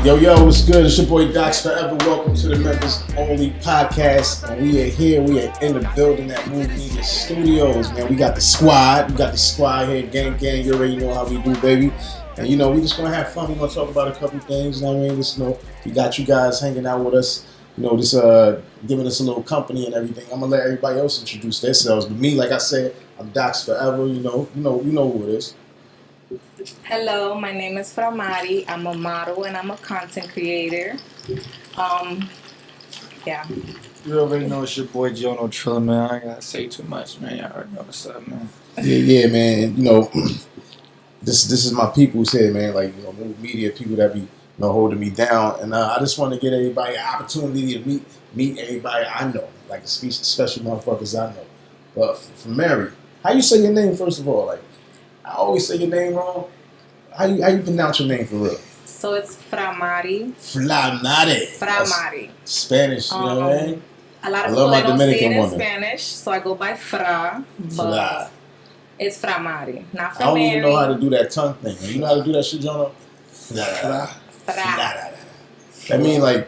Yo, what's good? It's your boy Docs Forever. Welcome to the Members Only Podcast. And we are here. We are in the building at Move Media Studios, man. We got the squad. Here. Gang. You already know how we do, baby. And, we just going to have fun. We're going to talk about a couple things. You know what I mean? Just, we got you guys hanging out with us. Giving us a little company and everything. I'm going to let everybody else introduce themselves. But me, like I said, I'm Docs Forever. You know who it is. Hello, my name is Framari. I'm a model and I'm a content creator. Yeah. You already know it's your boy Jono Triller, man. I ain't gotta say too much, man. Y'all already know what's up, man. Yeah, man. This is my people's here, man. Move media people that be holding me down, and I just want to get everybody an opportunity to meet everybody I know, like especially motherfuckers I know. But for Mary, how you say your name first of all? Like I always say your name wrong. How you pronounce your name for real? So it's Framari. Framari. Spanish, you know what I mean? A lot of people don't say it in Spanish, so I go by Fra. But it's Framari, not Framari. I don't even know how to do that tongue thing. You know how to do that shit, Jonah? Fra. That mean I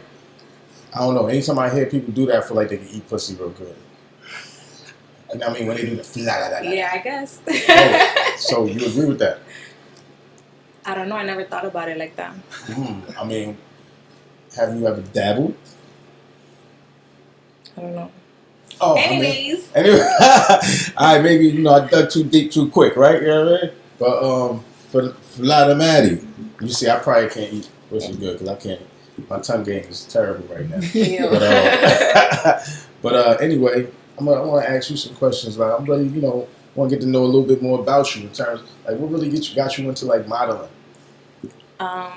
don't know. Anytime I hear people do that, I feel like they can eat pussy real good. You know what I mean? When they do the yeah, I guess. So you agree with that? I don't know. I never thought about it like that. I mean, have you ever dabbled? I don't know. Oh, Anyways. Anyway, all right, maybe, I dug too deep too quick, right? You know what I mean? But for Maddie, you see, I probably can't eat pussy good because I can't. My tongue game is terrible right now. But anyway, I want to ask you some questions. Like, I'm really, want to get to know a little bit more about you in terms, what really got you into modeling?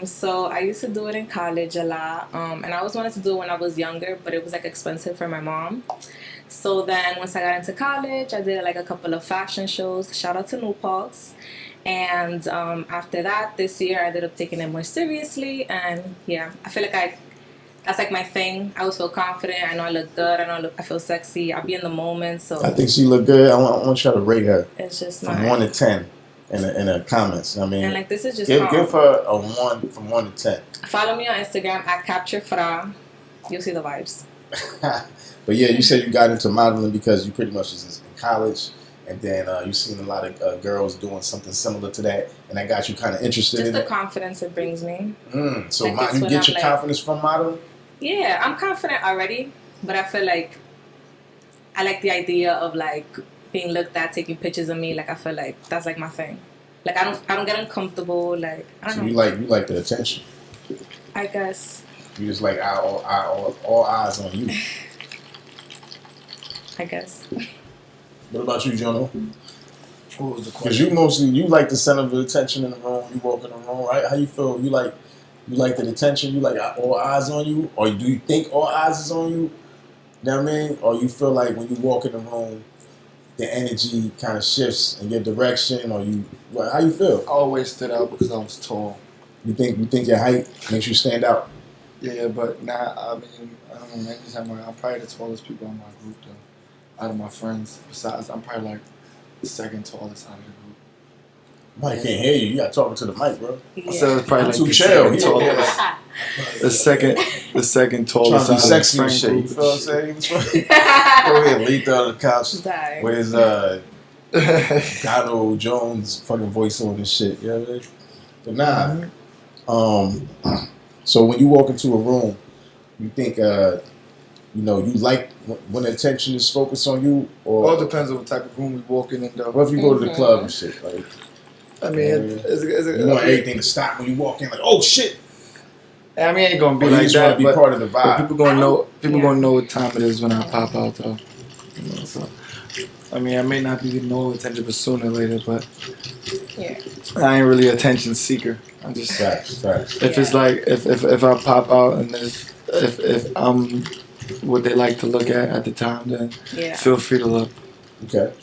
So I used to do it in college a lot, and I always wanted to do it when I was younger, but it was expensive for my mom. So then once I got into college, I did a couple of fashion shows. Shout out to New Pulse. And after that, this year I ended up taking it more seriously, and yeah, I feel like that's my thing. I always feel confident. I know I look good. I feel sexy. I'll be in the moment. So I think she look good. I want to try to rate her. It's just from 1 to 10 in the comments. I mean, and this is just give her a 1 from 1 to 10. Follow me on Instagram at CaptureFra. You'll see the vibes. But yeah, you said you got into modeling because you pretty much was in college, and then you seen a lot of girls doing something similar to that, and that got you kind of interested in it. Just the confidence it brings me. So you get your confidence from modeling? Yeah, I'm confident already, but I feel like I like the idea of being looked at, taking pictures of me. I feel like that's my thing. I don't get uncomfortable. I don't know. You like the attention. I guess. You just like all eyes on you. I guess. What about you, Jono? What was the question? Because you like the center of the attention in the room. You walk in the room, right? How you feel? You like the attention? You like all eyes on you? Or do you think all eyes is on you? You know what I mean? Or you feel like when you walk in the room, the energy kind of shifts in your direction? Or how you feel? I always stood out because I was tall. You think your height makes you stand out? Yeah, but now, I don't know, I'm probably the tallest people in my group, though. Out of my friends. Besides, I'm probably the second tallest out of the group. Mike can't hear you. You got talking to the mic, bro. Yeah. So it's probably too the chill. second tallest. The second tallest out of the friend shit. group. You feel what I'm saying? Go ahead, Letha on the couch with his Donald Jones fucking voice on and shit. You know what I mean? But so when you walk into a room, you think you like when the attention is focused on you, or all depends on what type of room we walk in. What if you go to the club and shit? You want everything to stop when you walk in, oh shit. I mean, it ain't gonna be like that. Be part of the vibe. People gonna know. People gonna know what time it is when I pop out, though. So, I mean, I may not be getting no attention, but sooner or later. But yeah, I ain't really an attention seeker. I'm just facts. If it's if I pop out and if I'm what they like to look at the time, then feel free to look. Okay.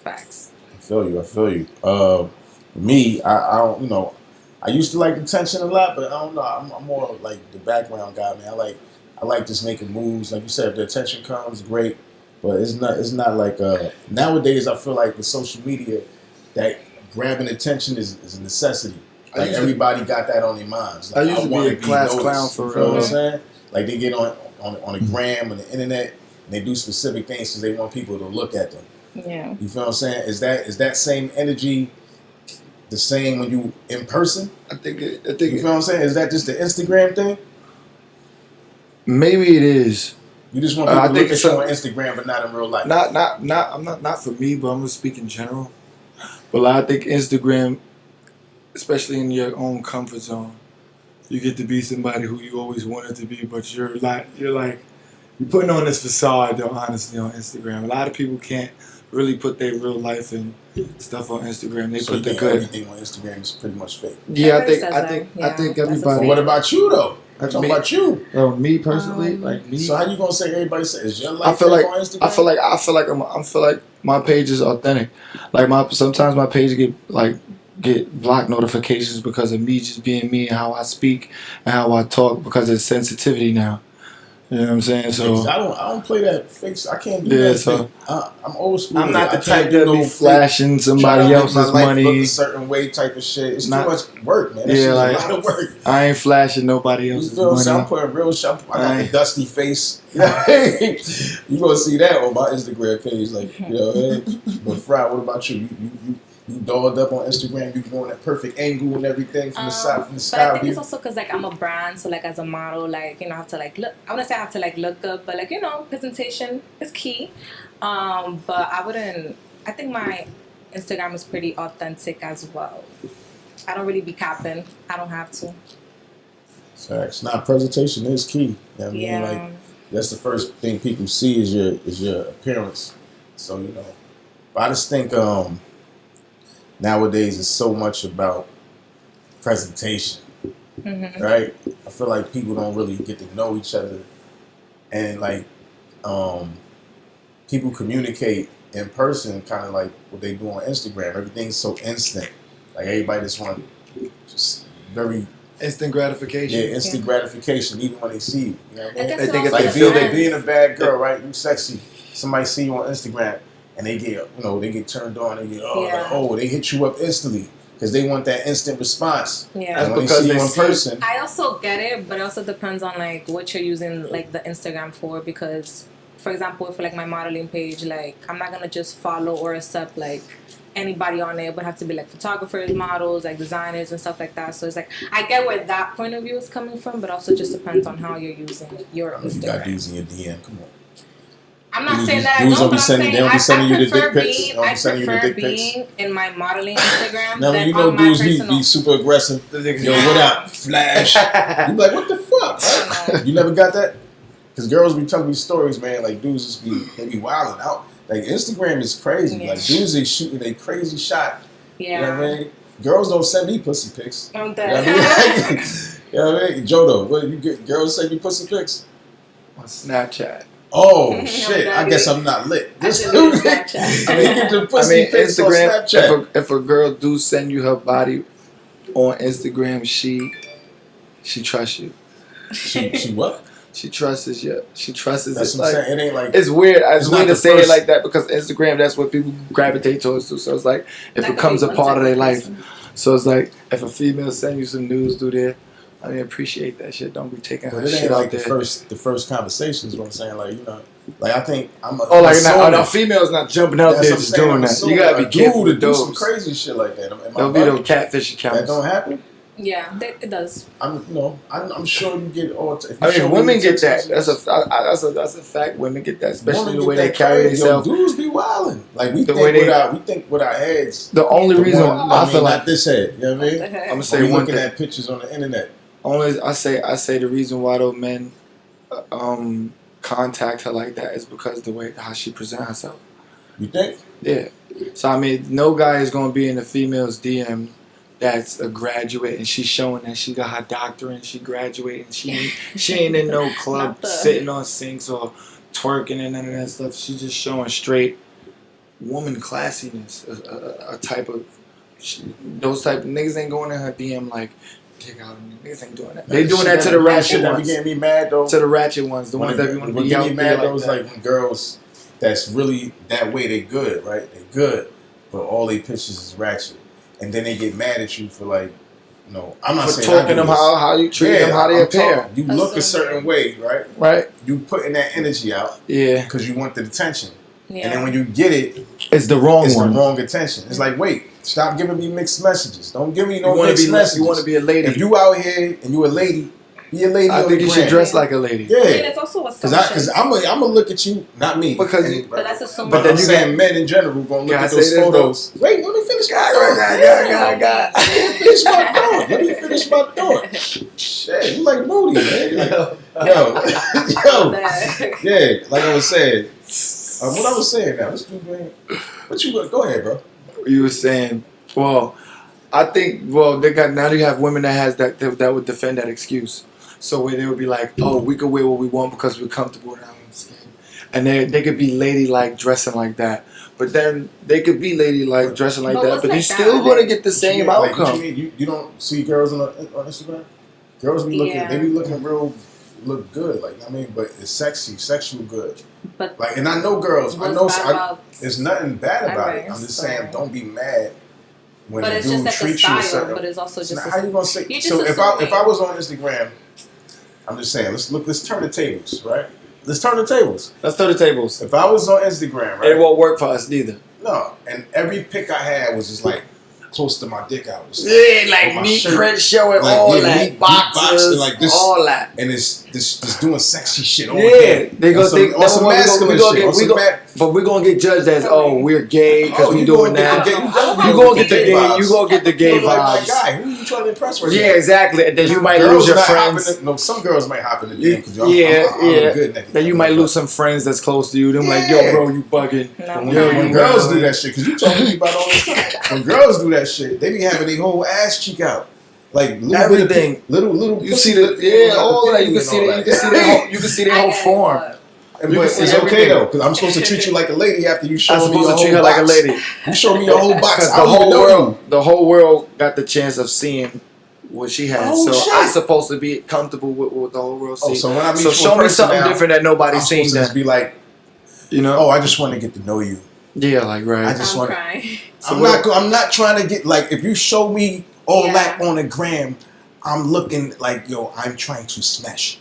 Facts. I feel you. Me, I don't, I used to like the tension a lot, but I don't know. I'm more like the background guy, man. I like just making moves. Like you said, if the attention comes, great. But it's not like nowadays. I feel like with social media, that grabbing attention is a necessity. Like everybody got that on their minds. Like, I used to be a class clown for real. You know what I'm saying? Like they get on the gram and the internet and they do specific things because they want people to look at them. Yeah. You feel what I'm saying? Is that same energy the same when you in person? I think you feel what I'm saying? Is that just the Instagram thing? Maybe it is. You just want people to look at you on Instagram, but not in real life. Not for me, but I'm gonna speak in general. But I think Instagram, especially in your own comfort zone, you get to be somebody who you always wanted to be, but you're putting on this facade, though, honestly, on Instagram. A lot of people can't really put their real life and stuff on Instagram. They put the good. Everything on Instagram is pretty much fake. Yeah, I think everybody. But what about you though? I'm talking about you. Oh, me personally, like me. So how you gonna say everybody says your life on Instagram? I feel like my page is authentic. Like sometimes my page get block notifications because of me just being me and how I speak and how I talk because of sensitivity now. You know what I'm saying? So I don't play that fake. I can't do that. So I'm old school. I'm not the type that be flashing somebody else's money. Look a certain way type of shit. It's too much work, man. That shit is a lot of work. I ain't flashing nobody else's money. So I'm putting real shit. I got the dusty face. You gonna see that on my Instagram page, like you know. But Fry, what about you? You dolled up on Instagram. You going that perfect angle and everything from the side, from the sky. But I think it's also because like I'm a brand, so like as a model, like you know, I have to like look. I wouldn't say I have to like look good, but like you know, presentation is key. But I wouldn't. I think my Instagram is pretty authentic as well. I don't really be capping. I don't have to. Facts. Now presentation is key. You know what I mean? Like that's the first thing people see is your appearance. So you know, but I just think nowadays it's so much about presentation, right? I feel like people don't really get to know each other, and like people communicate in person, kind of like what they do on Instagram. Everything's so instant. Like everybody just very instant gratification. Yeah, instant gratification, even when they see you. You know what I mean? They think like being a bad girl, right? You sexy. Somebody see you on Instagram. And they get turned on. They get they hit you up instantly because they want that instant response. Yeah, and when they see you in person. I also get it, but it also depends on like what you're using like the Instagram for. Because, for example, for like my modeling page, like I'm not gonna just follow or accept like anybody on it, but have to be like photographers, models, like designers and stuff like that. So it's like I get where that point of view is coming from, but also just depends on how you're using your Instagram. You got dudes in your DM. Come on. I'm not saying that I don't, but I'm saying I prefer being in my modeling Instagram now, than you know on my dudes personal. be super aggressive. Yo, what up? Flash. You be like, what the fuck? Right? You never got that? Because girls be telling me stories, man. Like dudes just be wilding out. Like Instagram is crazy. Yeah. Like dudes they shooting a crazy shot. Yeah. You know what I mean? Girls don't send me pussy pics. I'm dead. You know what I mean? Jodo, what you get? Girls send you pussy pics on Snapchat. Oh shit! I guess I'm not lit. I mean, get the pussy pics on Snapchat. If a girl do send you her body on Instagram, she trusts you. She what? She trusts you. She trusts it. That's what I'm saying. It ain't like it's weird. It's weird to say it like that because Instagram. That's what people gravitate towards too. So it's like it becomes a part of their life. So it's like if a female send you some news through there. I mean, appreciate that shit. Don't be taking her shit out there. The first conversations. What I'm saying, like you know, like I think I'm. No, females not jumping out there just doing that. You gotta be careful with those. Do some crazy shit like that. There'll be those catfish accounts. That don't happen. Yeah, it does. I'm sure you get all. Women get that. That's a fact. Women get that, especially the way they carry themselves. Dudes be wilding. Like we think with our heads. The only reason I feel like not this head. You know what I mean? I'm gonna say one looking at pictures on the internet. Only I say the reason why those men contact her like that is because the way how she present herself. You think? Yeah. So I mean, no guy is gonna be in the female's DM that's a graduate and she's showing that she got her doctorate and she graduated and she ain't in no club sitting on sinks or twerking and none of that stuff. She's just showing straight woman classiness, a type of those type of niggas ain't going in her DM like. Niggas ain't doing that. They doing that to the ratchet ones. That be getting me mad though. To the ratchet ones, the ones that we want to be out there mad like those that. Like girls that's really that way. They good, right? They good, but all they pictures is ratchet, and then they get mad at you for like No, I'm not for saying talking them how you treat them, how they appear. You look a certain way, right? Right. You putting that energy out. Yeah. Because you want the attention. Yeah. And then when you get it, it's the wrong one. the wrong attention. It's like, wait, stop giving me mixed messages. Don't give me no mixed messages. You want to be a lady. If you out here and you a lady, be a lady. I think you should dress like a lady. Yeah. I mean, it's also because I'm gonna look at you, not me. Because but that's assuming. But then I'm saying men in general gonna look at those photos. Wait, let me finish my thought. Let me finish my thought. Shit, you like booty, man. Like, yo. Yeah, like I was saying. What I was saying now. What you go ahead, bro. You were saying, well, I think, now you have women that has that would defend that excuse. So where they would be like, oh, we could wear what we want because we're comfortable in our own skin. And they could be ladylike dressing like that. But then they could be ladylike dressing like that. But they're still going to get the same outcome. Like, you don't see girls on Instagram? Girls be looking, they be looking look good. Like, I mean, but it's sexual good. But like, and I know girls, there's nothing bad about it. I'm just saying, don't be mad. When but it's just like a style, but it's also just how you gonna say? So if I was on Instagram, I'm just saying, let's turn the tables, right? Let's turn the tables. If I was on Instagram, right? It won't work for us neither. No, and every pic I had was just like close to my dick out. Yeah, like meat print showing like, all that, boxes, like this, all that, and it's doing sexy shit all day. They go think on some masculine shit. But we're gonna get judged as we're gay because we doing that. You gonna get the gay. You gonna get the gay vibes. Like, guy, who you trying to impress right now? Yeah, exactly. And then you might lose your friends. No, some girls might hop in the DM because I'm good nigga. Then you might lose some friends that's close to you. Them like, yo, bro, you bugging. When girls do that shit, because you talking to me about all this stuff. When girls do that shit, they be having their whole ass cheek out. Like everything, little. You see all that. You can see that. You can see their whole form. But it's okay though, because I'm supposed to treat you like a lady after you show me your whole box. I'm supposed to treat her like a lady. You show me your whole box. The whole world got the chance of seeing what she had. I'm supposed to be comfortable with what the whole world sees. So when I meet show me something different that nobody's seen. Just be like, I just want to get to know you. Yeah, like right. I just want. I'm not trying to get like if you show me all that on the gram, I'm looking like I'm trying to smash.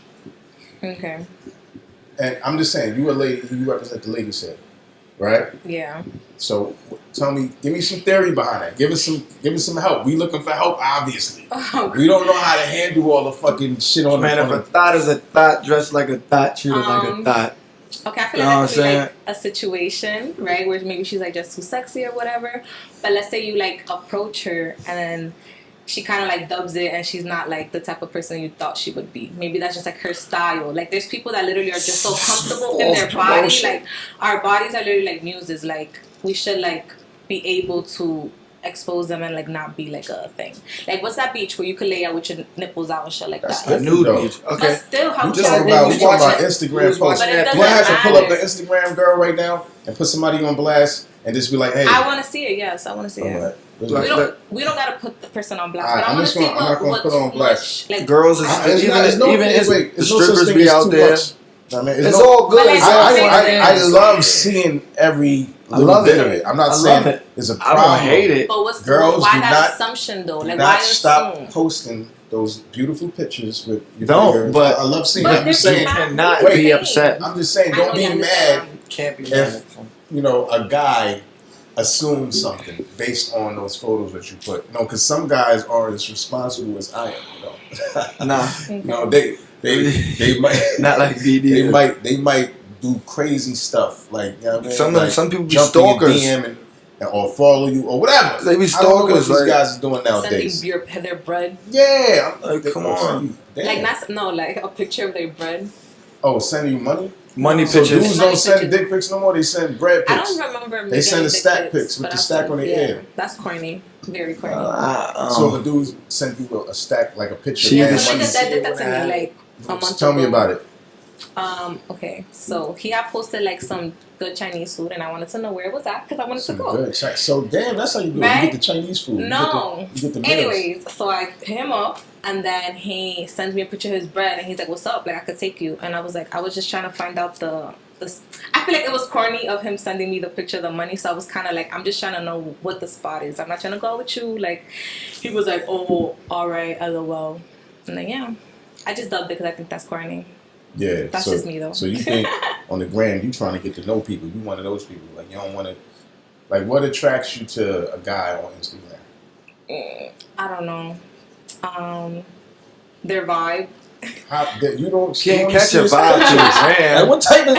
Okay. And I'm just saying, you a lady, you represent the lady set, right? Yeah. So give me some theory behind that. Give us some help. We looking for help, obviously. We don't know how to handle all the fucking shit on man. If a thought is a thought, dressed like a thought, treated like a thought. Okay, I feel like that could be like a situation, right, where maybe she's like just too sexy or whatever. But let's say you like approach her and then she kind of like dubs it and she's not like the type of person you thought she would be. Maybe that's just like her style. Like there's people that literally are just so comfortable in their body. Like our bodies are literally like muses. Like we should like be able to expose them and like not be like a thing. Like what's that beach where you could lay out with your nipples out and shit like that's that? A nude beach. Okay. But still, how we talking about Instagram posts. You have to pull up the Instagram girl right now and put somebody on blast and just be like, hey. I want to see it. Yes, I want to see it. We don't gotta put the person on blast. But I want to see I'm not gonna put on blast. Like girls, even strippers be out there. I mean, it's all good. I love seeing every little bit of it. I'm not saying it's a problem. I don't hate it. But what's girls why that assumption though? Like why stop posting those beautiful pictures with your don't. But I love seeing. I'm just saying, cannot be upset. I'm just saying, don't be mad. Can't be mad. If a guy assumes something based on those photos that you put. No, because some guys are as responsible as I am. Nah. No, they might not like BD. They might do crazy stuff like some people be stalkers or follow you or whatever. They be stalkers. I don't know what these guys are doing nowadays. Sending their bread. Yeah, like come on. Like a picture of their bread. Oh, sending you money. Money so pictures. Dudes don't send dick pics no more. They send bread pics. I don't remember. They send the stack pics with the stack on the ear. That's corny. Very corny. So if a dude sent you a stack like a picture. Yeah, that did that to me like a month ago. Tell me about it. Okay, so he had posted like some good Chinese food, and I wanted to know where it was at because I wanted to go. Good. So damn, that's how you do it. You get the Chinese food. No. You get the Anyways, so I hit him up, and then he sends me a picture of his bread, and he's like, "What's up? Like I could take you." And I was like, I was just trying to find out the this. I feel like it was corny of him sending me the picture of the money, so I was kind of like, I'm just trying to know what the spot is. I'm not trying to go out with you. Like, he was like, oh, all right, LOL. And then, yeah, I just dubbed it because I think that's corny. Yeah, That's just me, though. So you think on the gram, you trying to get to know people. You one of those people. Like, you don't want to... Like, what attracts you to a guy on Instagram? I don't know. Their vibe. You don't... Can't catch a vibe to the gram. Like, what type of...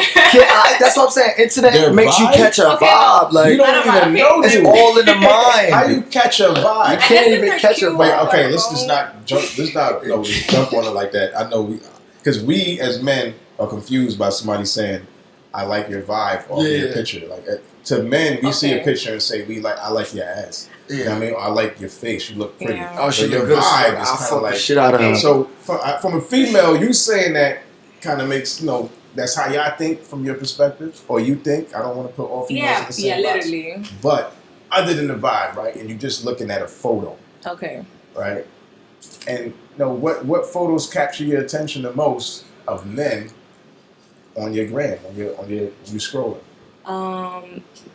That's what I'm saying. Internet Their makes you vibe? catch a Okay. vibe. Like, You don't even know it's dude. all in the mind. How you catch a vibe? You can't even catch a Wait, vibe. okay, let's just not jump. Let's not just jump on it like that. I know because we as men are confused by somebody saying, "I like your vibe" or your picture. Like to men, we see a picture and say, I like your ass." Yeah. You know what I mean? I like your face. You look pretty. Yeah. Oh, she your look good. vibe is I'll kind of fuck like the shit out of her. So from a female, you saying that kind of makes that's how y'all think from your perspective, or you think. I don't want to put all females in the same box. Literally. But other than the vibe, right? And you're just looking at a photo. Okay. Right? And what photos capture your attention the most of men on your gram, on your you scrolling?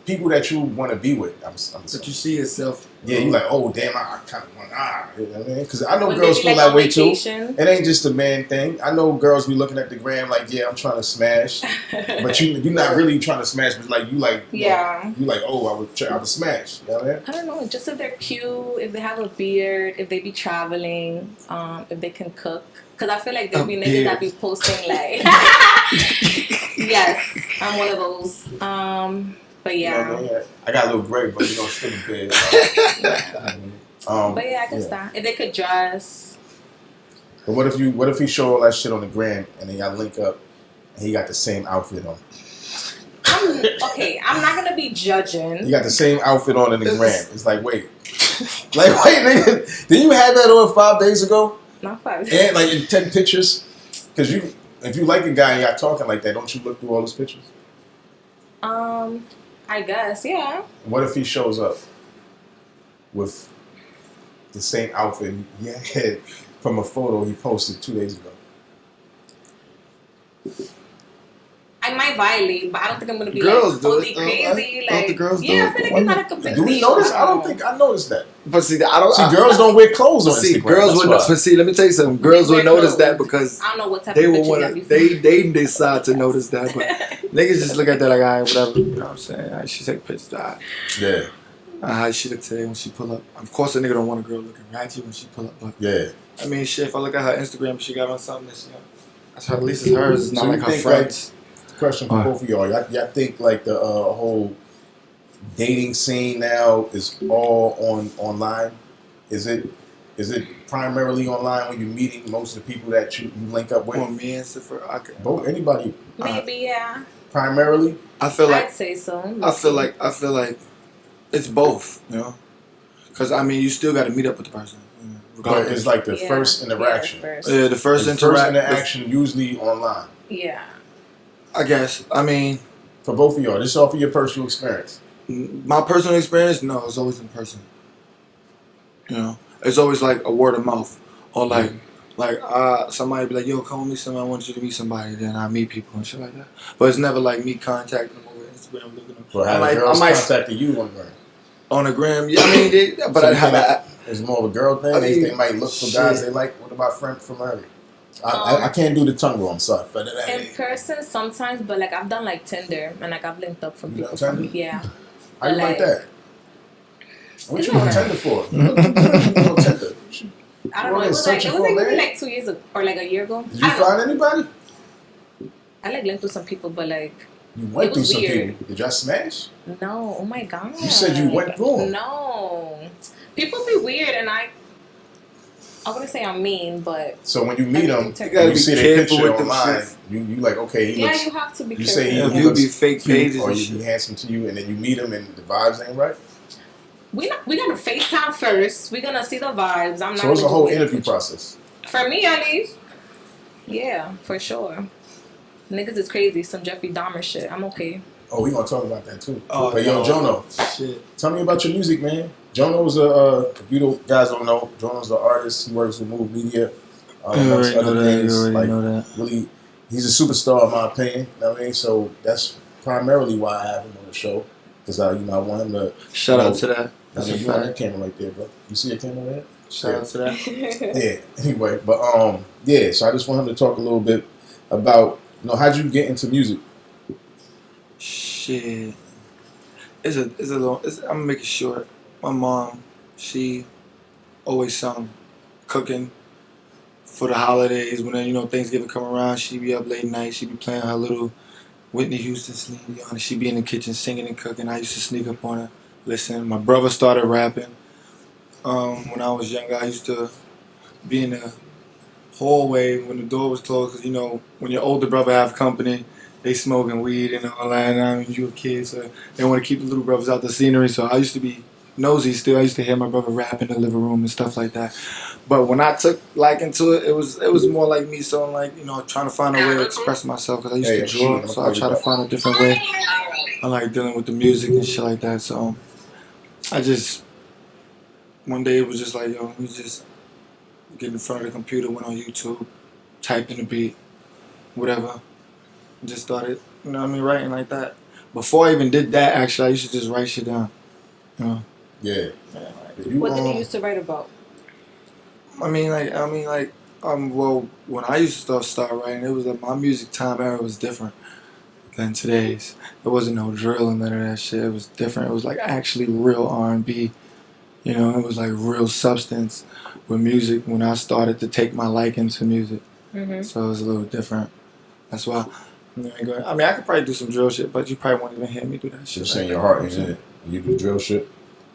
People that you want to be with. I'm But you see yourself. yeah, you like, oh damn, I kind of want you know what I mean? Because I know When girls they be, feel like, that on way too. vacation. It ain't just a man thing. I know girls be looking at the gram like, yeah, I'm trying to smash, but you're not really trying to smash. But like you like, Yeah. you like, oh, I would smash. You know what I mean? I don't know, just if they're cute, if they have a beard, if they be traveling, if they can cook. Because I feel like there be niggas that be posting like, yes, I'm one of those. But yeah. I got a little break, but still in bed. But yeah, I guess that. If they could dress. But what if he show all that shit on the gram and then y'all link up and he got the same outfit on? I'm not gonna be judging. You got the same outfit on in the gram. It's like, wait, nigga, did you have that on 5 days ago? Not 5 days. And like in 10 pictures? Because if you like a guy and y'all talking like that, don't you look through all his pictures? I guess, yeah. What if he shows up with the same outfit he had from a photo he posted 2 days ago? I might violate, but I don't think I'm gonna be Girls like do totally it. crazy. Don't Like, the girls do yeah, it? I feel like it's not a complete. Do we notice? I don't think I noticed that. But see, I don't. See, girls don't wear clothes on See, Instagram. girls That's would. why. But see, let me tell you something. Girls would wear notice that clothes. because I don't know what type they of will picture want to. They decide to notice that, but niggas just look at that like, alright, whatever. You know what I'm saying? Alright, she take pictures. Alright. Yeah. How she look today when she pull up. Of course, a nigga don't want a girl looking ratchet when she pull up, but Yeah. I mean, shit. If I look at her Instagram, she got on something that that's her. At least it's hers. It's not So you like her think, friends. Question for both of y'all. Y'all think like the whole dating scene now is all online? Is it primarily online when you're meeting most of the people that you link up with? For me and Siffer, Both anybody. Maybe, yeah. Primarily. I feel like I'd say so. I feel like it's both, you know, because I mean you still got to meet up with the person. But it's like the Yeah. first interaction. Yeah, the first interaction usually online. Yeah. I guess. I mean, For both of y'all, this is all for your personal experience. my personal experience, no, it's always in person. You know, it's always like a word of mouth, or like somebody be like, "Yo, come with me, somebody. I want you to meet somebody." Then I meet people and shit like that. But it's never like me contacting them over Instagram, looking them. But how girls contacted you on the gram? On the gram, yeah, I mean, but So I have. it's more of a girl thing. I mean, they might look for guys they like. What about friend from earlier? I can't do the tongue roll. I'm sorry. In person sometimes, but like I've done like Tinder and like I've linked up from You people. done Tinder? Yeah. How you like that? What you It's on alright. Tinder for? You on Tinder? I don't know. It was Searching for a maybe man? like 2 years ago or like a year ago. Did you I don't know. find anybody? I like linked with some people, but like You went It through was some weird. people. Did y'all smash? no. Oh my god. You said you went through 'em. No. People be weird, and I wouldn't say I'm mean, but So when you meet them, You gotta you be see their careful picture with them online, shit. you like, okay, he yeah, looks, you have to be you careful. say Yeah, he he'll looks be fake cute, pages or and he shit. handsome to you, and then you meet him and the vibes ain't right. We gotta FaceTime first. We're gonna see the vibes. I'm not. So it's a gonna whole do it. interview process. For me, at least. Yeah, for sure. Niggas is crazy. Some Jeffrey Dahmer shit. I'm okay. Oh, we gonna talk about that too. Oh, But yo, no. Jono, Shit. tell me about your music, man. Jono's if you guys don't know, Jono's the artist. He works with Move Media, amongst other things. Like really, he's a superstar in my opinion. You know what I mean? So that's primarily why I have him on the show. Because I want him to Shout out to that. I That's mean, a you on that fact. camera right there, bro. You see a camera there? Shout out to that. Yeah. Anyway, but yeah. So I just want him to talk a little bit about how'd you get into music? Shit. It's a long. I'm gonna make it short. My mom, she always sung, cooking for the holidays. When Thanksgiving come around, she be up late night. She be playing her little Whitney Houston, Celine Dion. She be in the kitchen singing and cooking. I used to sneak up on her, listen. My brother started rapping. When I was younger, I used to be in the hallway when the door was closed. Cause when your older brother have company, they smoking weed and all that. And I mean, you a kid, so they want to keep the little brothers out the scenery. So I used to be nosy still. I used to hear my brother rap in the living room and stuff like that. But when I took liking to it, it was more like me, so trying to find a way to express myself. Cause I used to draw, so I try to find a different way. I like dealing with the music and shit like that. So I just one day it was just like, yo, let me just get in front of the computer, went on YouTube, typed in the beat, whatever. Just started, writing like that. Before I even did that, actually, I used to just write shit down. Yeah. What did you used to write about? Well, when I used to start writing, it was like my music time era was different than today's. There wasn't no drill and none of that shit. It was different. It was like actually real R&B. It was like real substance with music when I started to take my liking to music. Mm-hmm. So it was a little different. That's why. I could probably do some drill shit, but you probably won't even hear me do that shit. You're saying your heart ain't in it. You do drill shit?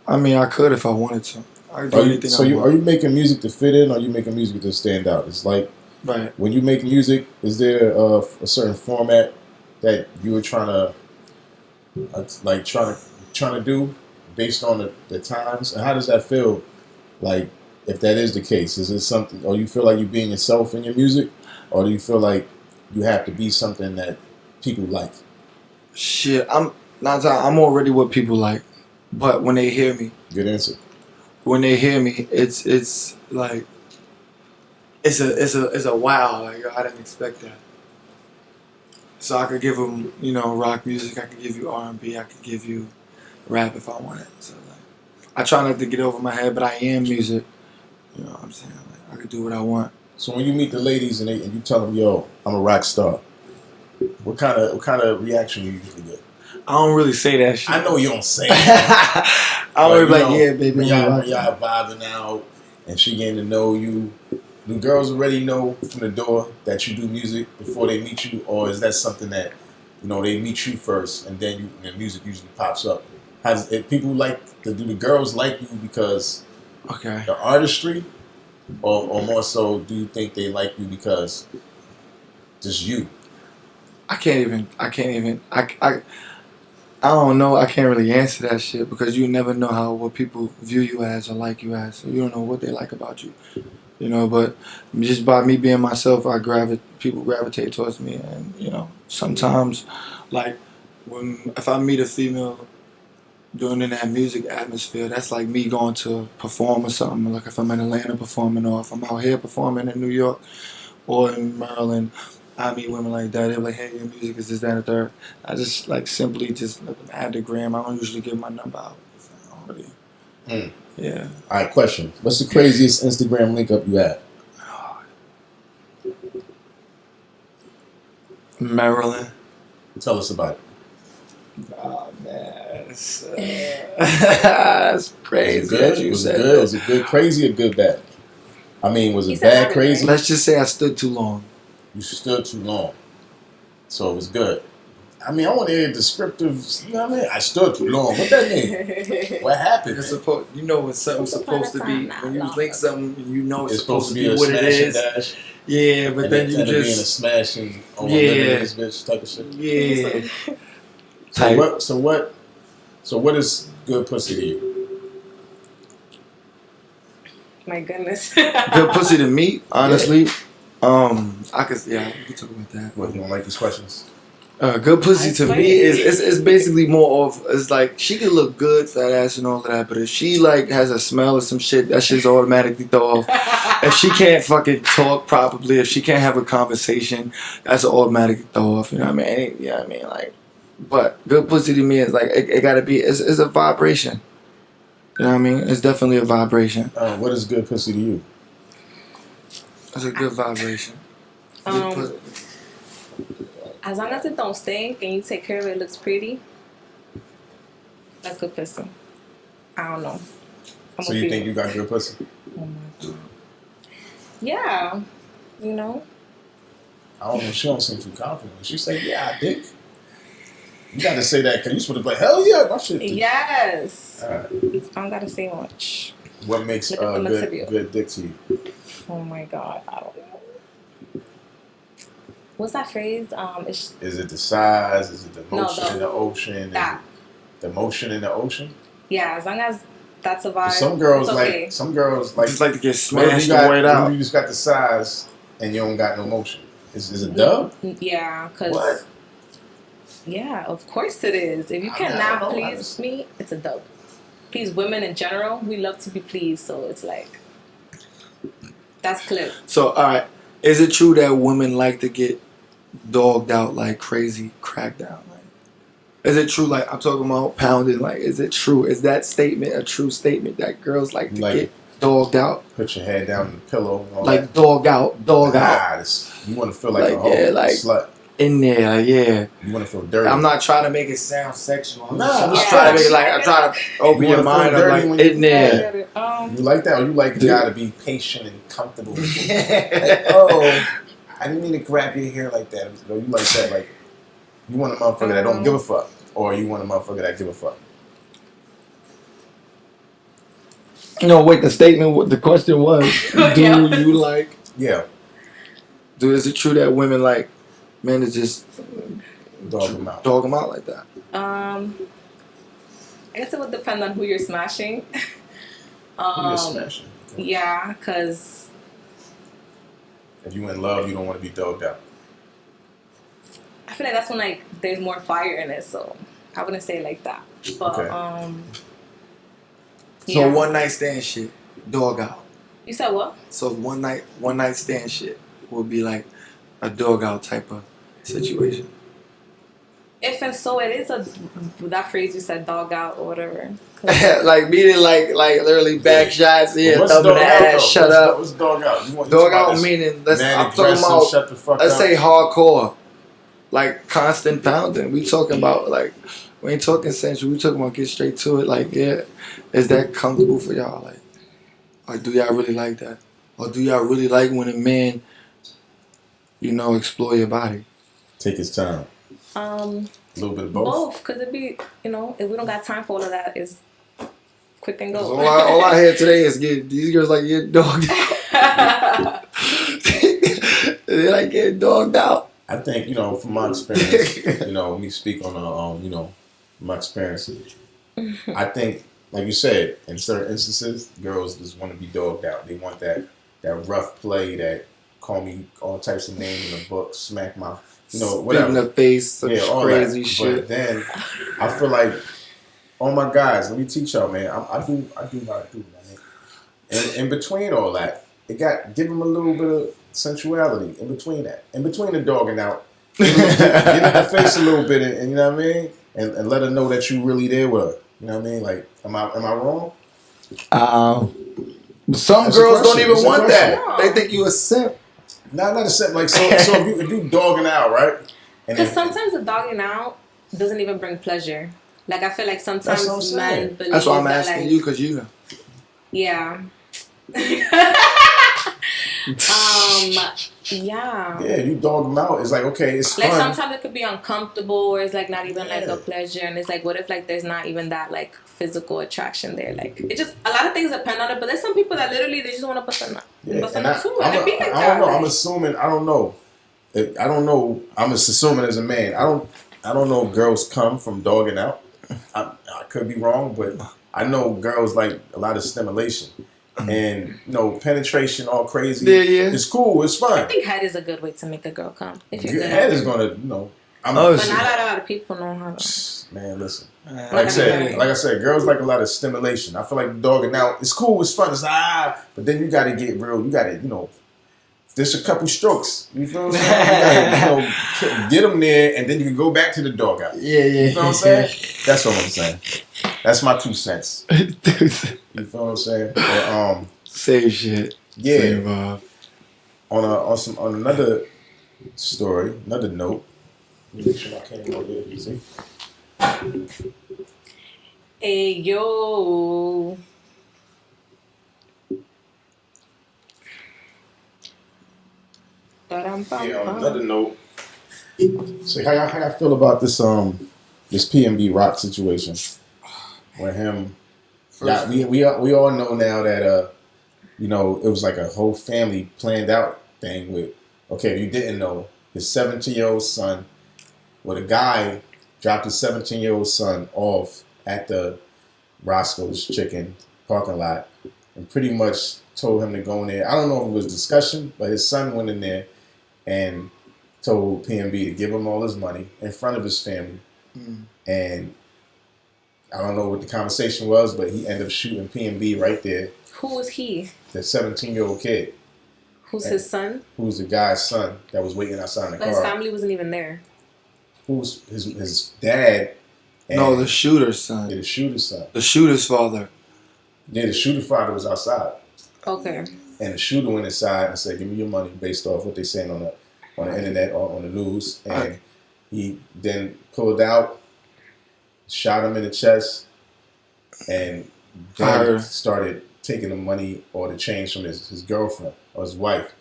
I could if I wanted to. I could do anything I want. Are you making music to fit in, or are you making music to stand out? It's like, right. When you make music, is there a certain format that you were trying to do based on the times? And how does that feel? Like, if that is the case, is it something, or you feel like you're being yourself in your music, or do you feel like you have to be something that people like? Shit, I'm already what people like, but when they hear me, good answer. When they hear me, it's like it's a wow. Like, I didn't expect that. So I could give them rock music. I could give you R&B. I could give you rap if I wanted. So I try not to get over my head, but I am music. You know what I'm saying? Like, I could do what I want. So when you meet the ladies and you tell them, "Yo, I'm a rock star," what kind of reaction you usually get? I don't really say that shit. I know you don't say that. I don't really yeah, baby. When y'all vibing out and she getting to know you, do girls already know from the door that you do music before they meet you, or is that something that they meet you first and then the music usually pops up? If people do the girls like you because the artistry? Or more so, do you think they like you because just you? I don't know. I can't really answer that shit because you never know what people view you as or like you as. So you don't know what they like about you. But just by me being myself, people gravitate towards me. And, sometimes, like, if I meet a female doing in that music atmosphere, that's like me going to perform or something. Like if I'm in Atlanta performing, or if I'm out here performing in New York or in Maryland, I meet women like that. They're like, "Hey, your music is this, that, and the third." I just simply just let them add the gram. I don't usually give my number out. I don't really. Yeah. All right, question. What's the craziest Instagram link up you had? Maryland. Tell us about it. Oh man, that's crazy. Was it good, crazy, or good, bad? I mean, was it bad, crazy? Let's just say I stood too long. You stood too long, so it was good. I mean, I want to hear descriptive. You know what I mean? I stood too long. What that mean? What happened? It's when something's supposed to be. When you link something, it's supposed to be what it is. Dash. Yeah, but then you just being a smash and this bitch type of shit. Yeah. So what is good pussy to you? My goodness. Good pussy to me, honestly. We can talk about that. What, you don't like these questions? Good pussy I to swear. me is basically more of, it's like she could look good, fat ass and all of that, but if she like has a smell or some shit, that shit's automatically throw off. If she can't fucking talk properly, if she can't have a conversation, that's an automatic throw off. You know what I mean? Yeah, I mean like, but good pussy to me is like it gotta be. It's a vibration. You know what I mean? It's definitely a vibration. What is good pussy to you? It's a good vibration. As long as it don't stink and you take care of it, it looks pretty. That's good pussy. I don't know. So you think you got good pussy? Oh my god. Yeah. You know. I don't know. She don't seem too confident. She say, "Yeah, I think." You got to say that because you supposed to be like, "Hell yeah, my shit." Yes. All right. I don't gotta say much. What makes Look at the material. good dick to you? Oh my god. I don't know. What's that phrase? Is it the size? Is it the No, motion in the ocean? That. The motion in the ocean? Yeah, as long as that's a vibe. Some girls it's okay. Just like to get what if smashed you and got, weighed what out. if you just got the size and you don't got no motion? Is it dub? Yeah, because. What? Yeah, of course it is. If you cannot please me, it's a dub. Please, women in general, we love to be pleased, so it's like that's clear. So, all right, is it true that women like to get dogged out like crazy, cracked down? Like, is it true? Like, I'm talking about pounding. Like, is it true? Is that statement a true statement that girls like to get dogged out? Put your head down on the pillow. And all like that. dog out. You want to feel like a hoe, slut. In there, yeah. You want to feel dirty. I'm not trying to make it sound sexual. I'm just trying to make it like, I'm trying to open your mind up, like, in there. You like that, or you like the guy to be patient and comfortable? Like, oh, I didn't mean to grab your hair like that. No, you like that, like, you want a motherfucker that don't give a fuck, or you want a motherfucker that give a fuck. No, wait. The question was, do you like? Yeah. Is it true that women like men to just dog them out? Dog them out like that. I guess it would depend on who you're smashing. Who you're smashing? Yeah, because if you in love, you don't want to be dogged out. I feel like that's when like there's more fire in it, so I wouldn't say it like that. But okay. So one night stand shit, dog out. You said what? So one night stand shit would be like a dog out type of situation. If and so it is that phrase you said, dog out or whatever. Like meaning like literally back shots, yeah, thumb in the ass, shut up. What's dog out? Dog out meaning I'm talking about shut the fuck let's up. say hardcore. Like constant pounding. We talking about like we ain't talking sensual, we talking about get straight to it, like yeah. Is that comfortable for y'all? Like or do y'all really like that? Or do y'all really like when a man, explore your body? Take his time. A little bit of both. Both, because it'd be, if we don't got time for all of that, it's quick and go. All I hear today is these girls like get dogged out. They like getting dogged out. I think, from my experience, me speak on, my experience. I think, like you said, in certain instances, girls just want to be dogged out. They want that rough play, that call me all types of names in the book, smack my, whatever. In the face, some all crazy that. shit. But then I feel like, oh my guys, let me teach y'all, man. I do how I do, man. And in between all that, give them a little bit of sensuality in between that. In between the dogging out. Get in the face a little bit and you know what I mean? And let her know that you really there with her. You know what I mean? Like, am I wrong? Some girls don't even want that. No. They think you a simp. Not a simp. Like, so if you dogging out, right? Because sometimes the dogging out doesn't even bring pleasure. Like, I feel like sometimes men believe that's why I'm asking you, because you know. Yeah. Yeah. Yeah, you dog them out. It's like, okay, it's like fun. Sometimes it could be uncomfortable, or it's like not even like a pleasure, and it's like, what if like there's not even that like physical attraction there? Like it just a lot of things depend on it. But there's some people that literally they just want to bust a nut. Yeah, bust a and nut too. I don't know. I'm assuming. I don't know. I'm just assuming as a man. I don't know if girls come from dogging out. I could be wrong, but I know girls like a lot of stimulation. And penetration all crazy. Yeah. It's cool. It's fun. I think head is a good way to make a girl come. If you're good head is gonna, Oh, But not a lot of people know how to. Man, listen. Like Like I said, girls like a lot of stimulation. I feel like the dog. And now it's cool, it's fun, it's but then you got to get real. You got to, just a couple strokes. You feel what I'm saying? You got to, get them there, and then you can go back to the dog out. Yeah. You feel what I'm saying? That's what I'm saying. That's my 2 cents. You feel what I'm saying? But, same shit. yeah. Same vibe. On another story, another note. Let me make sure my camera over here. You see? Hey, yo. Yeah, on another note. So how y'all feel about this PNB Rock situation? With him, we all know now that it was like a whole family planned out thing with. Okay, if you didn't know, his 17-year-old son, a guy dropped his 17-year-old son off at the Roscoe's Chicken parking lot and pretty much told him to go in there. I don't know if it was discussion, but his son went in there and told PNB to give him all his money in front of his family. And I don't know what the conversation was, but he ended up shooting PNB right there. Who was he? The 17-year-old kid. Who's his son? Who's the guy's son that was waiting outside in the But car. his family wasn't even there. Who's his dad? No, the shooter's son. Yeah, the shooter's son. The shooter's father. Yeah, the shooter's father was outside. Okay. And the shooter went inside and said, "Give me your money," based off what they're saying on the internet or on the news. And he then pulled out, shot him in the chest, and then started taking the money or the change from his girlfriend or his wife.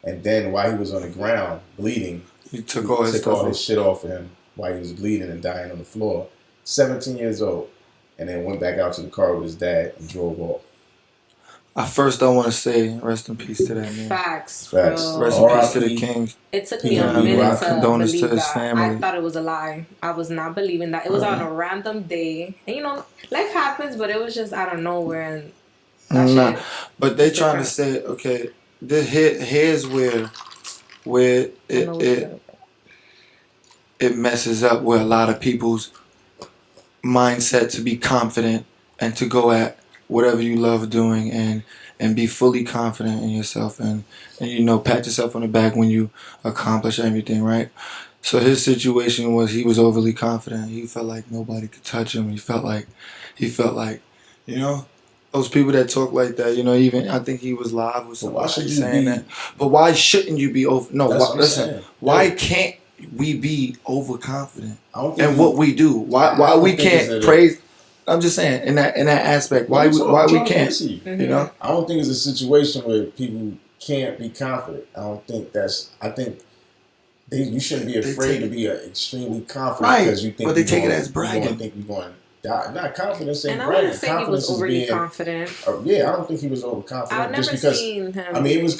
And then while he was on the ground bleeding, he took all his shit off of him while he was bleeding and dying on the floor. 17 years old. And then went back out to the car with his dad and drove off. First, I want to say rest in peace to that man. Facts. Facts. Rest in peace to the king. It took me a minute to condolence believe to his that. family. I thought it was a lie. I was not believing that. It was on a random day. And life happens, but it was just out of nowhere. And that shit. But they're trying to say, okay, here's where it messes up with a lot of people's mindset to be confident and to go at whatever you love doing and be fully confident in yourself and pat yourself on the back when you accomplish everything, right? So his situation was he was overly confident. He felt like nobody could touch him. He felt like those people that talk like that, even I think he was live with somebody saying that. But why shouldn't you be over? No, listen. Why can't we be overconfident in what we do? Why we can't praise? I'm just saying in that aspect. Why we can't? I don't think it's a situation where people can't be confident. I think you shouldn't be afraid to be extremely confident because you think. But they take it as bragging. You think you're going to die. Not confidence ain't and bragging. I wouldn't say he was overly confident. Yeah, I don't think he was overconfident. I've never seen him. I mean, it was.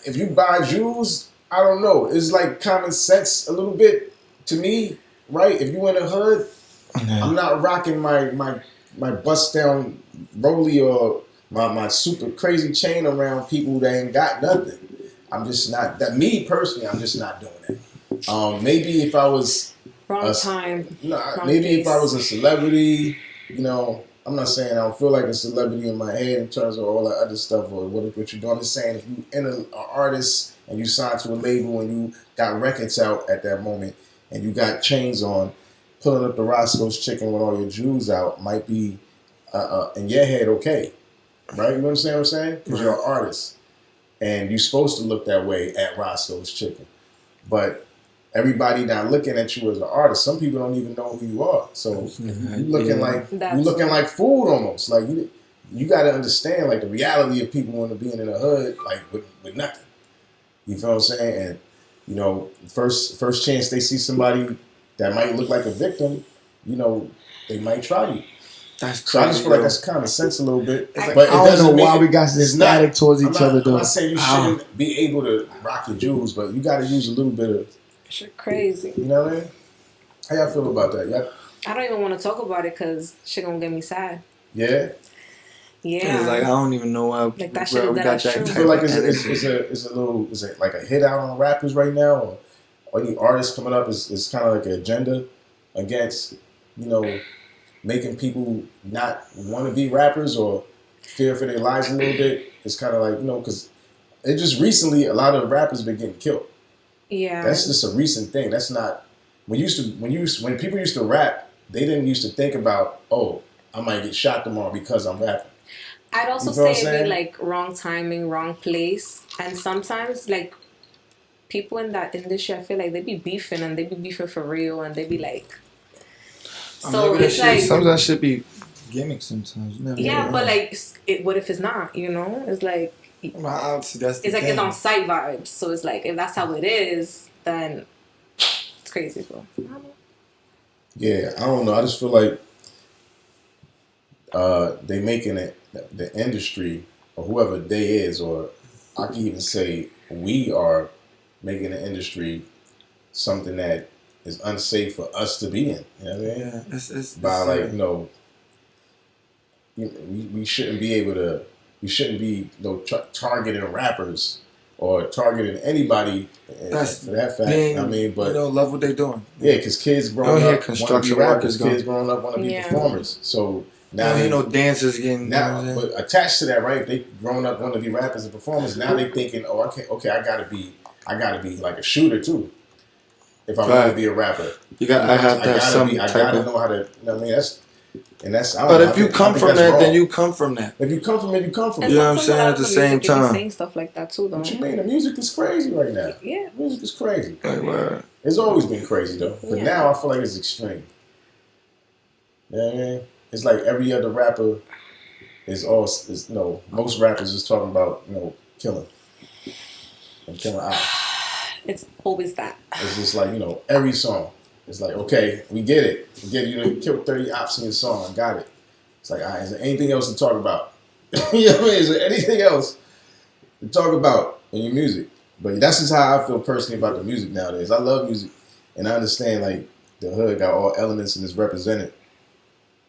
If you buy jewels, I don't know. It's like common sense a little bit to me, right? If you in the hood, I'm not rocking my bust down rollie or my super crazy chain around people that ain't got nothing. I'm just not that. Me personally, I'm just not doing it. Maybe if I was wrong time. Maybe if I was a celebrity, I'm not saying I don't feel like a celebrity in my head in terms of all that other stuff or what you're doing. I'm just saying if you an artist and you signed to a label and you got records out at that moment and you got chains on, pulling up the Roscoe's Chicken with all your jewels out might be in your head okay, right? You understand what I'm saying? Because you're an artist and you're supposed to look that way at Roscoe's Chicken, but everybody not looking at you as an artist. Some people don't even know who you are. So you looking like food almost. Like you got to understand like the reality of people want to being in the hood like with nothing. You feel what I'm saying? And first chance they see somebody that might look like a victim, they might try you. That's crazy. So I just feel like that's common sense a little bit. But I don't know why we got this static towards each other. I'm not saying you shouldn't be able to rock your jewels, but you got to use a little bit of. Shit crazy. You know what I mean? How y'all feel about that? Yeah. I don't even want to talk about it because shit gonna get me sad. Yeah. Yeah. It's like I don't even know why like that shit we got that. I feel like it's like a hit out on rappers right now, any artists coming up is kind of like an agenda against, making people not want to be rappers or fear for their lives a little bit. It's kind of like, because it just recently a lot of rappers been getting killed. Yeah. That's just a recent thing. That's not when people used to rap, they didn't used to think about, oh, I might get shot tomorrow because I'm rapping. I'd also say it'd be like wrong timing, wrong place, and sometimes like people in that industry, I feel like they be beefing and they be beefing for real, and they be like, so it's like sometimes that should be gimmicks. Sometimes, yeah, but like, what if it's not? It's like obviously that's it's like it's on site vibes. So it's like if that's how it is, then it's crazy, bro. Yeah, I don't know. I just feel like they making it the industry or whoever they is, or I can even say we are making the industry something that is unsafe for us to be in. You know what I mean? Yeah, it's by like we shouldn't be able to. We shouldn't be targeting rappers or targeting anybody for that fact. I mean, but love what they're doing. Yeah, because kids growing up want to be rappers. Kids growing up want to be performers. So now dancers getting but attached to that, right? They growing up want to be rappers and performers. Now they thinking, oh, I gotta be like a shooter too. If I want to be a rapper, I gotta know how to. You know what I mean? That's. But if you come from that, then you come from that. If you come from it, you come from it. You know what I'm saying? At the same time, saying stuff like that too, though. What you mean? The music is crazy right now. Yeah, music is crazy. Like, it's always been crazy though, but now I feel like it's extreme. You know what I mean? It's like every other rapper most rappers is talking about killing and killing out. It's always that. It's just like every song. It's like, okay, we get it. We get it. You done killed 30 ops in your song. I got it. It's like, all right, is there anything else to talk about? You know what I mean? Is there anything else to talk about in your music? But that's just how I feel personally about the music nowadays. I love music, and I understand like the hood got all elements and is represented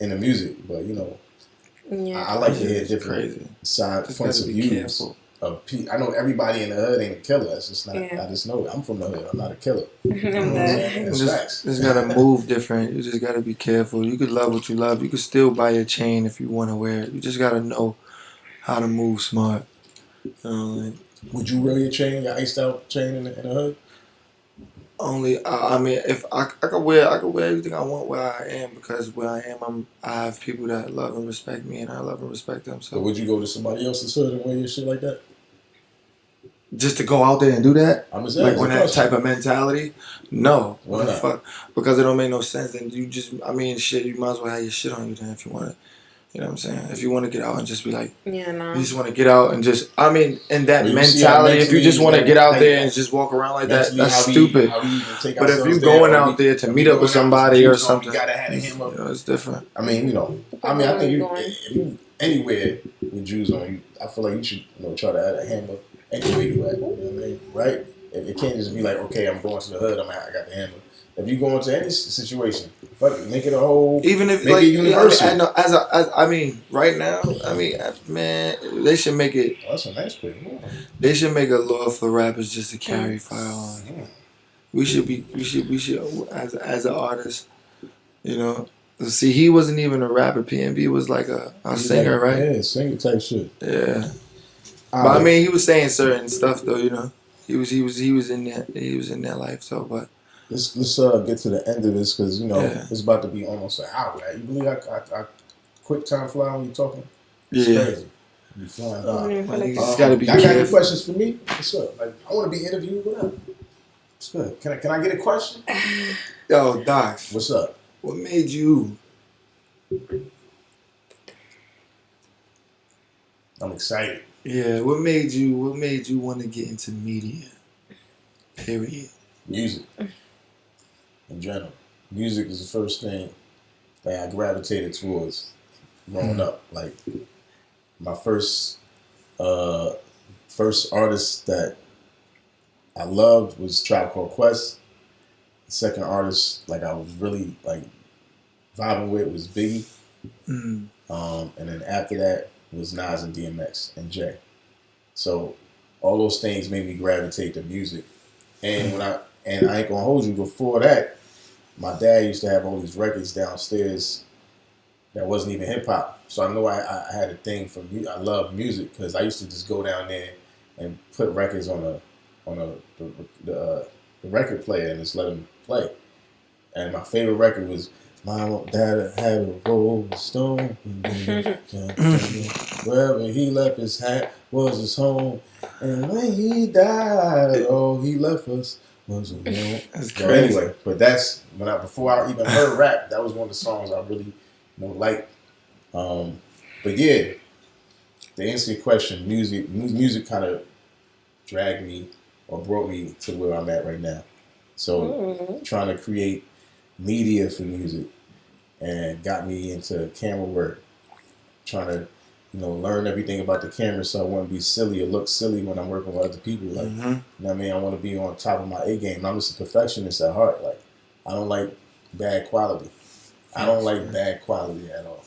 in the music. But I like to hear different points of views. I know everybody in the hood ain't a killer. It's just not. I just know it. I'm from the hood. I'm not a killer. It's gotta move different. You just gotta be careful. You could love what you love. You could still buy a chain if you want to wear it. You just gotta know how to move smart. Would you wear your chain, your iced out chain in the hood? Only, I mean, if I could wear everything I want where I am, because where I am, I have people that love and respect me, and I love and respect them. So, would you go to somebody else's hood and wear your shit like that? Just to go out there and do that? I'm with that type of mentality? No. Why not? Fuck? Because it don't make no sense. And you just, shit, you might as well have your shit on you then if you want to. You know what I'm saying? If you want to get out and just be like, you just want to get out and just, in that mentality, if you just want to get out there and just walk around like that, that's stupid. But if you're going out there to meet up with somebody or something, it's different. I think if you anywhere with Jews on you, I feel like you should try to add a hammer anywhere you at. You know what I mean? Right? It can't just be like, okay, I'm going to the hood, I got the hammer. If you go into any situation, fuck it, make it a whole, even if make it universal. Right now, man, they should make it. Oh, that's a nice place. They should make a law for rappers just to carry firearms. We should as an artist, See, he wasn't even a rapper. PNB was like a singer, right? Yeah, singer type shit. Yeah, but he was saying certain stuff though. He was in that life. So, but. Let's get to the end of this because it's about to be almost an hour. Right? You believe I quick time fly when you talking? It's crazy. You flying by. You just gotta be careful. Got any questions for me? What's up? Like I want to be interviewed. Whatever. It's good. Can I get a question? Yo, Doc. What's up? What made you? I'm excited. Yeah. What made you want to get into media? Period. Music. In general, music is the first thing that I gravitated towards growing up. Like my first artist that I loved was Tribe Called Quest. The second artist I was really vibing with was Biggie. And then after that was Nas and DMX and Jay. So all those things made me gravitate to music. And And I ain't gonna hold you. Before that, my dad used to have all these records downstairs that wasn't even hip hop. So I know I had a thing for I love music because I used to just go down there and put records on the record player and just let them play. And my favorite record was my dad had a Rolling Stone. Wherever he left his hat was his home. And when he died, all he left us was a home. So anyway, but that's before I even heard rap, that was one of the songs I really liked. But yeah, to answer your question, music kind of dragged me or brought me to where I'm at right now. So trying to create media for music and got me into camera work. Trying to, learn everything about the camera so I wouldn't be silly or look silly when I'm working with other people. Like, you know what I mean? I want to be on top of my A game. I'm just a perfectionist at heart. Like, I don't like bad quality. I don't like bad quality at all.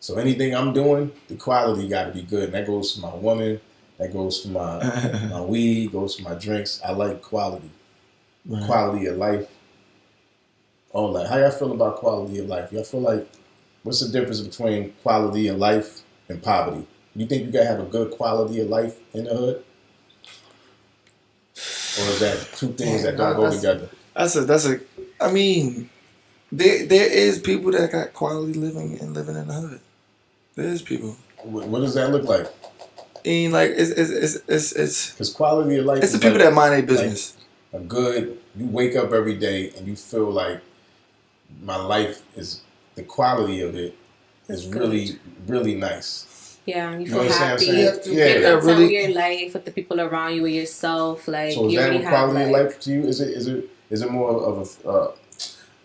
So anything I'm doing, the quality got to be good. And that goes for my woman. That goes for my weed. Goes for my drinks. I like quality. Right. Quality of life. All that. How y'all feel about quality of life? Y'all feel like, what's the difference between quality of life and poverty? You think you gotta have a good quality of life in the hood? Or is that two things that don't go together? I mean, there is people that got quality living and living in the hood. There is people. What does that look like? I mean, like, it's because quality of life. It's the people that mind their business. Like you wake up every day and you feel like my life is, the quality of it is really, really nice. Yeah, you feel happy. Yeah, you feel your life with the people around you, with yourself. Like, so is that really quality of life to you? Is it more of a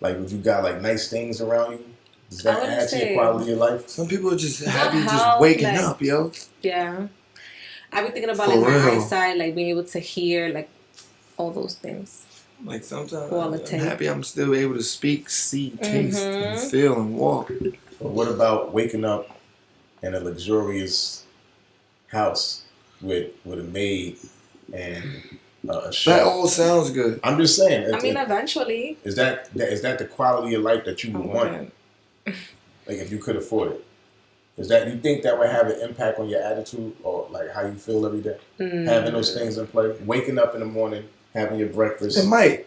like if you got like nice things around you? Does that add to your quality of life? Some people are just happy just waking up, yo. Yeah, I be thinking about my eyesight, like being able to hear, like all those things. Like sometimes I'm happy I'm still able to speak, see, taste, and feel, and walk. But what about waking up in a luxurious house with a maid and a chef? That all sounds good. I'm just saying. I mean, eventually. Is that the quality of life that you would want? Like if you could afford it. You think that would have an impact on your attitude or like how you feel every day? Having those things in play? Waking up in the morning, having your breakfast. It might.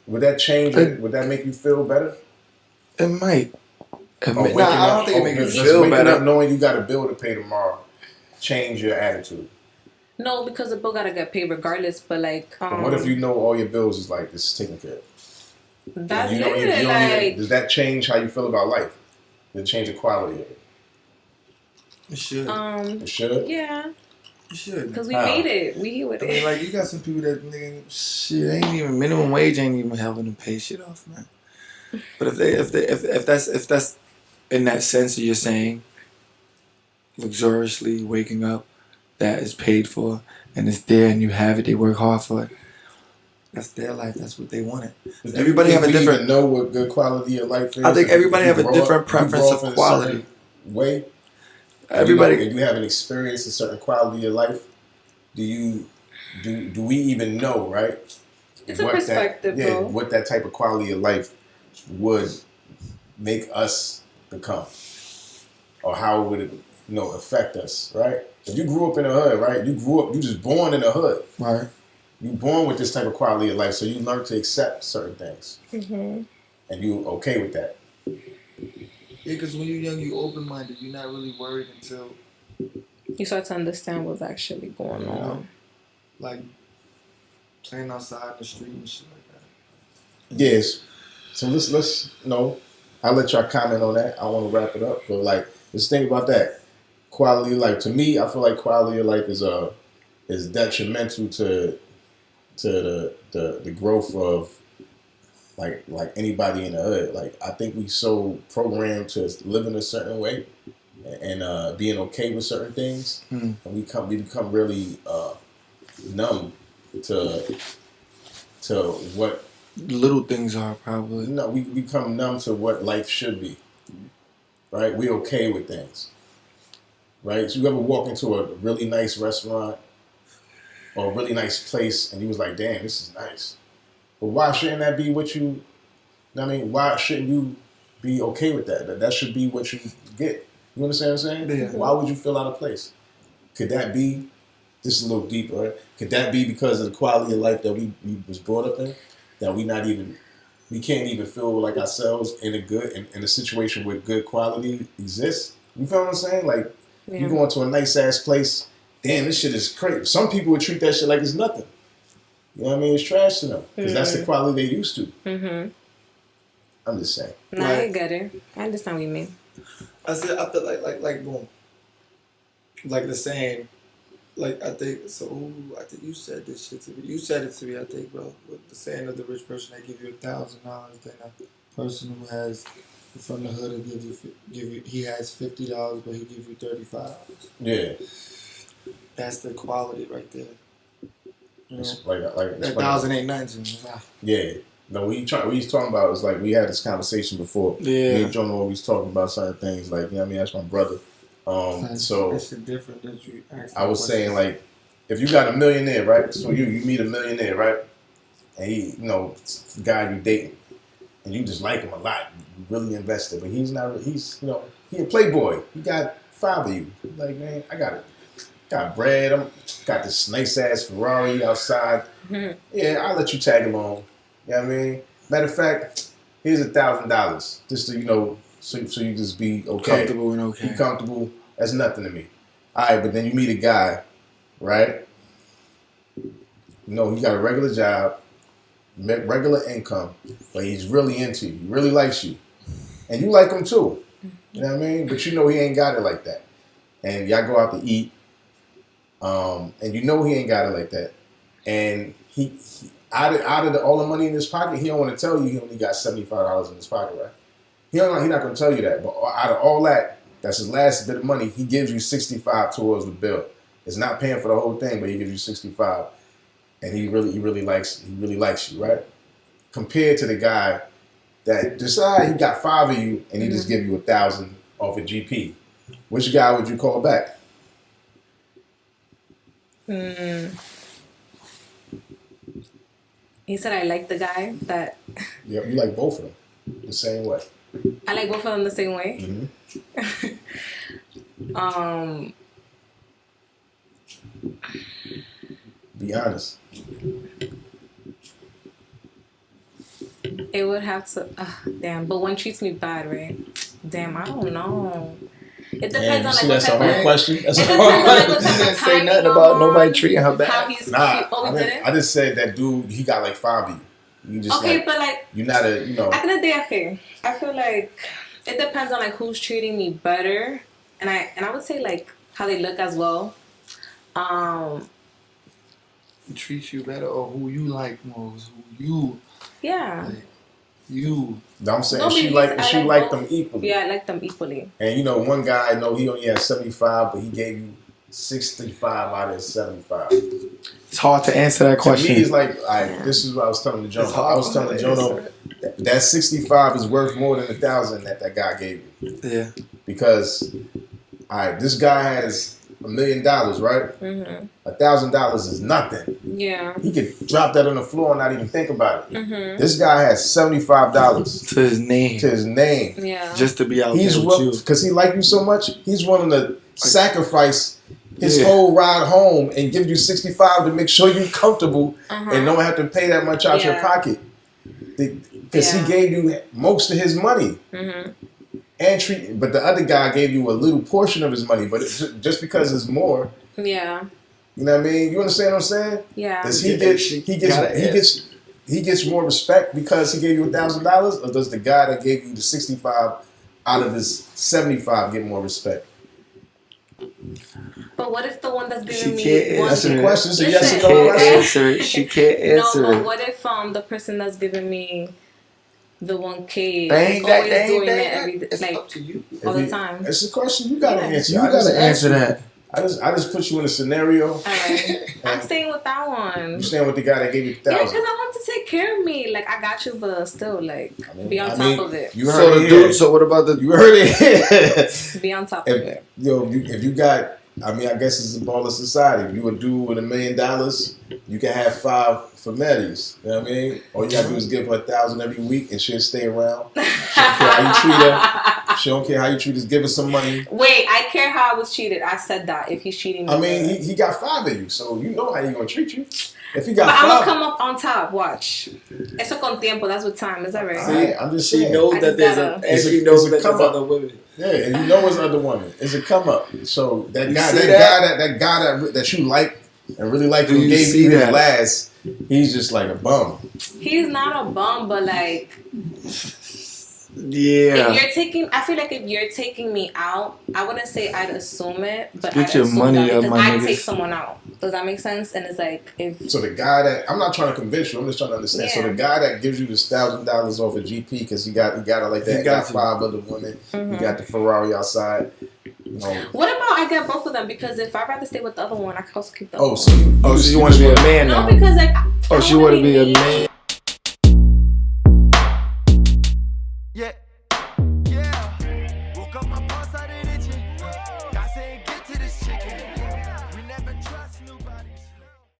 Would that change it? Would that make you feel better? It might. I don't think it makes you feel better. Up knowing you got a bill to pay tomorrow change your attitude. No, because the bill gotta get paid regardless. But like, but what if you know all your bills is like this is taken care of? That's it. Does that change how you feel about life? Does it change the quality of it? It should. It should? Yeah. It should. Because we made it. We here with it. I mean, like, you got some people that, shit, ain't even, minimum wage ain't even helping them pay shit off, man. But if that's in that sense that you're saying, luxuriously waking up, that is paid for, and it's there and you have it, they work hard for it. That's their life. That's what they wanted. Everybody have a different. Know what good quality of life is. I think everybody have a different preference of quality. Way. Everybody. If you haven't experienced a certain quality of life, do we even know, right? It's a perspective, though. What that type of quality of life would make us become, or how would it, affect us, right? If you grew up in the hood, right? You just born in the hood, right? You born with this type of quality of life, so you learn to accept certain things, and you okay with that. Yeah, because when you're young, you open-minded. You're not really worried until you start to understand what's actually going on. Like playing outside in the street and shit like that. Yes. So let's I'll let y'all comment on that. I want to wrap it up, but like let's think about that quality of life. To me, I feel like quality of life is detrimental to the growth of like anybody in the hood. Like I think we so programmed to live in a certain way and being okay with certain things, and we become really numb to what little things are probably. No, we become numb to what life should be. Right? We're okay with things. Right? So you ever walk into a really nice restaurant or a really nice place and you was like, damn, this is nice. But why shouldn't that be what you? I mean, why shouldn't you be okay with that? That should be what you get. You understand what I'm saying? Yeah. Why would you feel out of place? Could that be? This is a little deeper. Right? Could that be because of the quality of life that we was brought up in? That we can't even feel like ourselves in a situation where good quality exists. You feel what I'm saying? Like you go into a nice ass place, damn, this shit is crazy. Some people would treat that shit like it's nothing. You know what I mean? It's trash to them because that's the quality they used to. Mm-hmm. I'm just saying. No, I get it. I understand what you mean. I feel like boom. Like the saying, like I think you said this shit to me. You said it to me, I think, bro. With the saying of the rich person, they give you $1,000, then a person who has from the hood will give you he has $50, but he give you $35. Yeah. That's the quality right there. You know? Like that 1,000 ain't nothing to me. Nah. Yeah. No, what he's talking about is like we had this conversation before. Yeah. Me and Jonah always talking about certain things, like, you know what I mean? That's my brother. So that's different that you asked. I was saying, like, if you got a millionaire, right? So you meet a millionaire, right? And he, the guy you dating, and you just like him a lot. You really invested, but he's he a playboy. He got 5 of you. Like, man, I got bread. Got this nice ass Ferrari outside. Mm-hmm. Yeah, I'll let you tag along. You know what I mean? Matter of fact, here's $1,000 just to so you just be okay. Comfortable and okay. Be comfortable. That's nothing to me. All right, but then you meet a guy, right? He got a regular job, regular income, but he's really into you. He really likes you. And you like him too. You know what I mean? But he ain't got it like that. And y'all go out to eat, and he ain't got it like that. And he out of all the money in his pocket, he don't want to tell you he only got $75 in his pocket, right? He's not going to tell you that. But out of all that, that's his last bit of money. He gives you $65 towards the bill. It's not paying for the whole thing, but he gives you $65, and he really likes you, right? Compared to the guy that decide he got 5 of you and he just give you $1,000 off a GP. Which guy would you call back? He said I like the guy that. Yep, you like both of them the same way. I like both of them the same way. Mm-hmm. Be honest. It would have to. Damn, but one treats me bad, right? Damn, I don't know. It depends on like that's what a hard question. That's a hard question. You didn't say nothing about nobody treating her bad. Nah, I just said that dude. He got like 5 of you. You just but like you're not a At the end of the day, okay. I feel like it depends on like who's treating me better, and I would say like how they look as well. Treat you better, or who you like most, who you. Yeah. Like, you. I'm saying she liked them equally. Yeah, I like them equally. And one guy I know, he only had 75, but he gave you 65 out of 75. It's hard to answer that question. To me, it's like, this is what I was telling Jonah. I was telling Jonah that 65 is worth more than 1,000 that guy gave you. Yeah. Because, this guy has $1 million, right? Mm-hmm. $1,000 is nothing. Yeah. He could drop that on the floor and not even think about it. Mm-hmm. This guy has $75 to his name. Yeah. Just to be out there with you. Because he like you so much, he's willing to sacrifice his whole ride home and give you 65 to make sure you're comfortable and don't have to pay that much out your pocket. Because he gave you most of his money. Mm-hmm. But the other guy gave you a little portion of his money, but just because it's more. Yeah. You know what I mean? You understand what I'm saying? Yeah. Does he gets more respect because he gave you $1,000, or does the guy that gave you the 65 out of his 75 get more respect? But what if the one that's giving me that's the question. So yes or no question. She can't answer it. No, but what if the person that's giving me the 1K is always doing it every day, like up to you all the time? It's a question you gotta answer. You gotta answer that. I just put you in a scenario. All right. I'm staying with that one. You staying with the guy that gave you $1,000? Yeah, because I want to take care of me. Like I got you, but still, like be on top of it. You heard it. So what about the? You heard it. Be on top of it. If you got I mean, I guess it's a baller society. If you a dude with $1 million, you can have 5 families. You know what I mean? All you gotta do is give her $1,000 every week, and she'll stay around. She don't care how you treat her. She don't care how you treat her. Just give her some money. Wait, I care how I was treated. I said that. If he's cheating me. I mean, he got 5 of you, so you know how he gonna treat you. If he got but 5, I'm gonna come up on top. Watch. Eso con tiempo. That's with time. Is that right? See, I'm just saying. She knows that there's other women. Yeah, and you know it's other women. It's a come up. So that guy that you like and really like who gave you his last, he's just like a bum. He's not a bum, but like. Yeah. I feel like if you're taking me out, I wouldn't say I'd assume it, but get your money up, my I'd niggas. take someone out. Does that make sense? And it's like if so the guy that I'm not trying to convince you, I'm just trying to understand. Yeah. So the guy that gives you this $1,000 off a GP because he got it like that. He got 5 other women. Mm-hmm. He got the Ferrari outside. You know. What about I get both of them? Because if I'd rather stay with the other one, I could also keep the other one. So you want to be a man No, now? because like She want to be a man.